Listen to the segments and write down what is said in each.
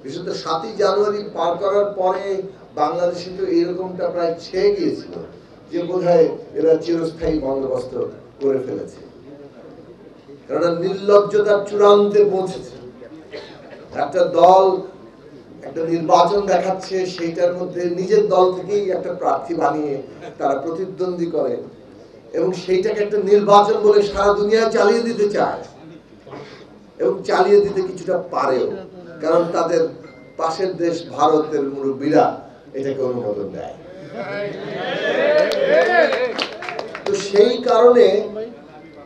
বিশেষত ৭ই জানুয়ারি পার করার পরে বাংলাদেশে তো এরকমটা প্রায় ছেয়ে গিয়েছিল যে বোধহয় এরা চিরস্থায়ী বন্দোবস্ত করে ফেলেছে, কারণ নির্লজ্জতার চূড়ান্তে পৌঁছেছে। একটা দল একটা নির্বাচন দেখাচ্ছে, সেইটার মধ্যে নিজের দল থেকেই একটা প্রার্থী বানিয়ে তারা প্রতিদ্বন্দ্বী করে এবং সেইটাকে একটা নির্বাচন বলে সারা দুনিয়া চালিয়ে দিতে চায় এবং চালিয়ে দিতে কিছুটা পারেও, কারণ তাদের পাশের দেশ ভারতের মুরব্বীরা এটাকে অনুমোদন দেয়। তো সেই কারণে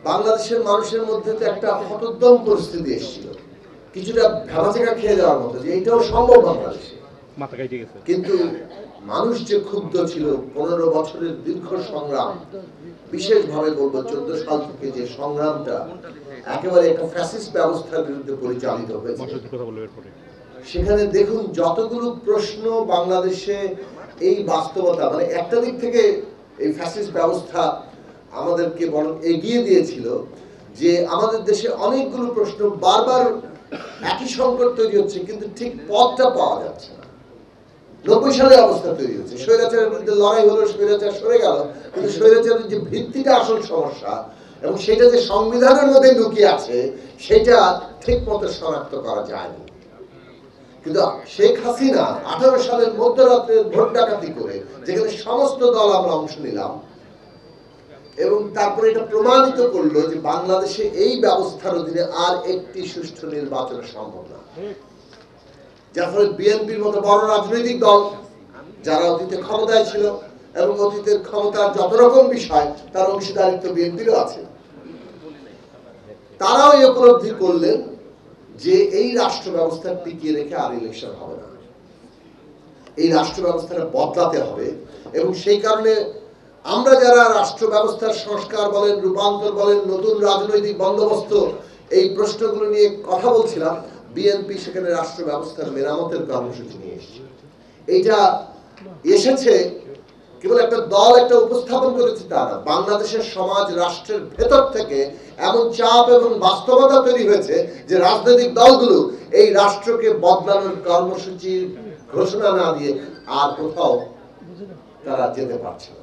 বাংলাদেশের মানুষের মধ্যে তো একটা হতোদ্যম পরিস্থিতি এসেছিল, কিছুটা ভেবাচেকা খেয়ে যাওয়ার মতো যে এইটাও সম্ভব বাংলাদেশে। কিন্তু মানুষ যে ক্ষুব্ধ ছিল, 15 বছরের দীর্ঘ সংগ্রাম, বিশেষভাবে বলবো 14 সাল থেকে যে সংগ্রামটা একেবারে একটা ফ্যাসিস্ট ব্যবস্থার বিরুদ্ধে পরিচালিত হয়েছে, সেখানে দেখুন যতগুলো প্রশ্ন বাংলাদেশে এই বাস্তবতা, মানে একটা দিক থেকে এই ফ্যাসিস্ট ব্যবস্থা আমাদেরকে বরং এগিয়ে দিয়েছিল যে আমাদের দেশে অনেকগুলো প্রশ্ন বারবার একই সংকট তৈরি হচ্ছে কিন্তু ঠিক পথটা পাওয়া যাচ্ছে না। 90 সালে অবস্থা তৈরি হচ্ছে, স্বৈরাচারের বিরুদ্ধে লড়াই হলো, স্বৈরাচার সরে গেল, কিন্তু স্বৈরাচারের যে ভিত্তিটা আসল সমস্যা এবং সেটা যে সংবিধানের মধ্যে লুকিয়ে আছে সেটা ঠিক মতো শনাক্ত করা যায়নি। কিন্তু শেখ হাসিনা 18 সালের মধ্যরাত্রে ভোট ডাকাতি করে, যেখানে সমস্ত দল আমরা অংশ নিলাম, এবং তারপরে এটা প্রমাণিত করলো যে বাংলাদেশে এই ব্যবস্থার অধীনে আর একটি সুষ্ঠু নির্বাচন সম্ভব না। যার ফলে বিএনপির মতো বড় রাজনৈতিক দল যারা অতীতে ক্ষমতায় ছিল এবং অতীতের ক্ষমতার যত রকম বিষয় তার অংশীদারিত্ব বিএনপিরও আছে, তারাও এই উপলব্ধি করলেন যে এই রাষ্ট্র ব্যবস্থা টিকিয়ে রেখে আর ইলেকশন হবে না, এই রাষ্ট্র ব্যবস্থাটা বদলাতে হবে। এবং সেই কারণে আমরা যারা রাষ্ট্র ব্যবস্থার সংস্কার বলেন, রূপান্তর বলেন, নতুন রাজনৈতিক বন্দোবস্ত, এই প্রশ্নগুলো নিয়ে কথা বলছিলাম, বিএনপি সেখানে রাষ্ট্র ব্যবস্থার মেরামতের কর্মসূচি নিয়ে এসেছে। এইটা এসেছে কেবল একটা দল একটা উপস্থাপন করেছে তা না, বাংলাদেশের সমাজ রাষ্ট্রের ভেতর থেকে এমন চাপ এবং বাস্তবতা তৈরি হয়েছে যে রাজনৈতিক দলগুলো এই রাষ্ট্রকে বদলানোর কর্মসূচির ঘোষণা না দিয়ে আর কোথাও তারা যেতে পারছে না।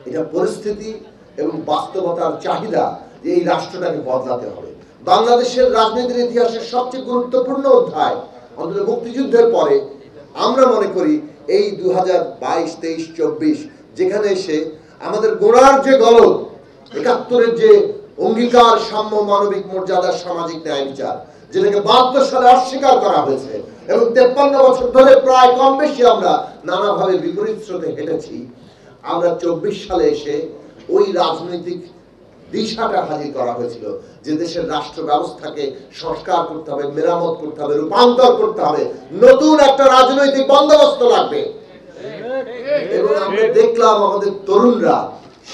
এটা পরিস্থিতি এবং বাস্তবতার চাহিদা যে এই রাষ্ট্রটাকে বদলাতে হবে। বাংলাদেশের রাজনীতির ইতিহাসের সবচেয়ে গুরুত্বপূর্ণ অধ্যায় অন্তত মুক্তিযুদ্ধের পরে আমরা মনে করি এই 2022, 23, 24 যেখানে এসে আমাদের গোড়ার যে গলদ, 71-এর যে অঙ্গীকার, সাম্য, মানবিক মর্যাদা, সামাজিক ন্যায় বিচার, যেটাকে 72 সালে অস্বীকার করা হয়েছে এবং 53 বছর ধরে প্রায় কম বেশি আমরা নানাভাবে বিপরীত স্রোতে হেঁটেছি, আমরা 24 সালে এসে ওই রাজনৈতিক দিশাটা হাজির করা হয়েছিল যে দেশের রাষ্ট্র ব্যবস্থাকে সংস্কার করতে হবে, মেরামত করতে হবে, রূপান্তর করতে হবে, নতুন একটা রাজনৈতিক বন্দোবস্ত লাগবে। এবং আমরা দেখলাম আমাদের তরুণরা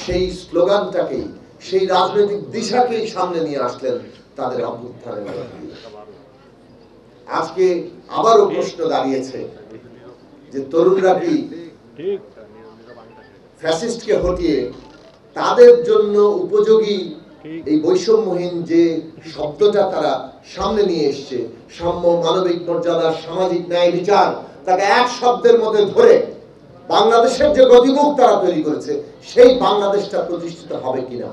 সেই স্লোগানটাকেই, সেই রাজনৈতিক দিশাকেই সামনে নিয়ে আসলেন তাদের অভ্যুত্থানের মধ্যে দিয়ে। আজকে আবারও প্রশ্ন দাঁড়িয়েছে যে তরুণরা কি ফ্যাসিস্টকে হটিয়ে তাদের জন্য উপযোগী এই বৈষম্যহীন যে শব্দটা তারা সামনে নিয়ে এসছে, সাম্য, মানবিক মর্যাদা, সামাজিক ন্যায় বিচার, তাকে এক শব্দের মধ্যে ধরে বাংলাদেশের যে গতিমুখ তারা তৈরি করেছে সেই বাংলাদেশটা প্রতিষ্ঠিত হবে কিনা।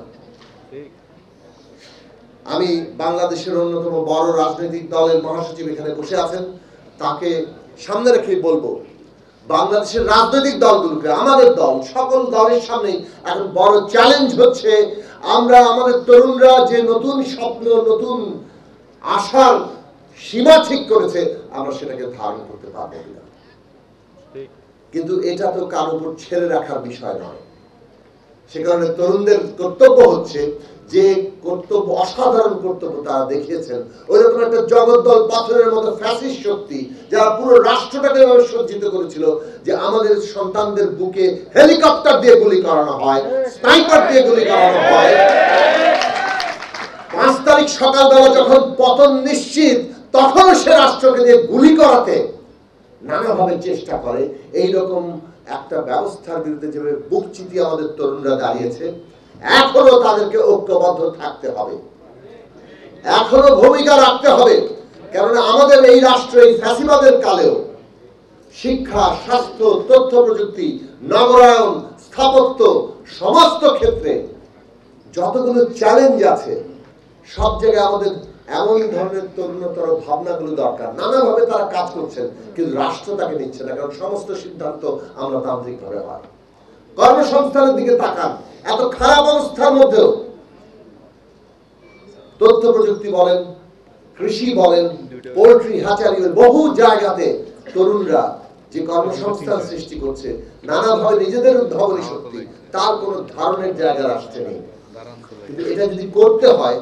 আমি বাংলাদেশের অন্যতম বড় রাজনৈতিক দলের মহাসচিব এখানে বসে আছেন, তাকে সামনে রেখে বলবো বাংলাদেশের রাজনৈতিক দলগুলোকে, আমাদের দল, সকল দলের সামনে এখন বড় চ্যালেঞ্জ হচ্ছে আমরা আমাদের তরুণরা যে নতুন স্বপ্ন, নতুন আশার সীমা ঠিক করেছে আমরা সেটাকে ধারণ করতে পারবো কিনা। কিন্তু এটা তো কারোর উপর ছেড়ে রাখার বিষয় নয়। সে কারণে তরুণদের কর্তব্য হচ্ছে যে কর্তব্য, অসাধারণ কর্তব্য তারা দেখিয়েছেন, ওইরকম একটা জগদ্দল পাথরের মতো ফ্যাসিস্ট শক্তি যারা পুরো রাষ্ট্রটাকে সজ্জিত করেছিল যে আমাদের সন্তানদের বুকে হেলিকপ্টার দিয়ে গুলি করানো হয়, স্নাইপার দিয়ে গুলি করানো হয়। 5 তারিখ সকালবেলা যখন পতন নিশ্চিত, তখন সে রাষ্ট্রকে দিয়ে গুলি করাতে নানাভাবে চেষ্টা করে। এইরকম একটা ব্যবস্থার বিরুদ্ধে যেভাবে বুক চিতিয়ে আমাদের তরুণরা দাঁড়িয়েছে, এখনো তাদেরকে ঐক্যবদ্ধ থাকতে হবে, এখনো ভূমিকা রাখতে হবে। কেননা আমাদের এই রাষ্ট্র এই ফ্যাসিবাদের কালেও শিক্ষা, স্বাস্থ্য, তথ্য প্রযুক্তি, নগরায়ন, স্থাপত্য সমস্ত ক্ষেত্রে যতগুলো চ্যালেঞ্জ আছে সব জায়গায় আমাদের এমন ধরনের তরুণতর ভাবনাগুলো দরকার। নানাভাবে তারা কাজ করছেন, কিন্তু রাষ্ট্র তাকে নিচ্ছে না, কারণ সমস্ত সিদ্ধান্ত আমরা তান্ত্রিক ভাবে হয়। কর্মসংস্থানের দিকে তাকান, এত খারাপ অবস্থার মধ্যেও তথ্য প্রযুক্তি বলেন, কৃষি বলেন, পোল্ট্রি, হ্যাচারি, বহু জায়গাতে তরুণরা যে কর্মসংস্থান সৃষ্টি করছে, নানাভাবে নিজেদের উদ্ভাবনী শক্তি, তার কোনো ধারণের জায়গায় আসছে নেই। কিন্তু এটা যদি করতে হয়,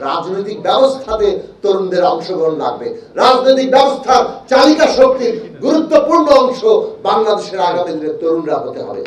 রাজনৈতিক ব্যবস্থাতে তরুণদের অংশগ্রহণ লাগবে। রাজনৈতিক ব্যবস্থার চালিকা শক্তির গুরুত্বপূর্ণ অংশ বাংলাদেশের আগামী দিনের তরুণরা হতে হবে।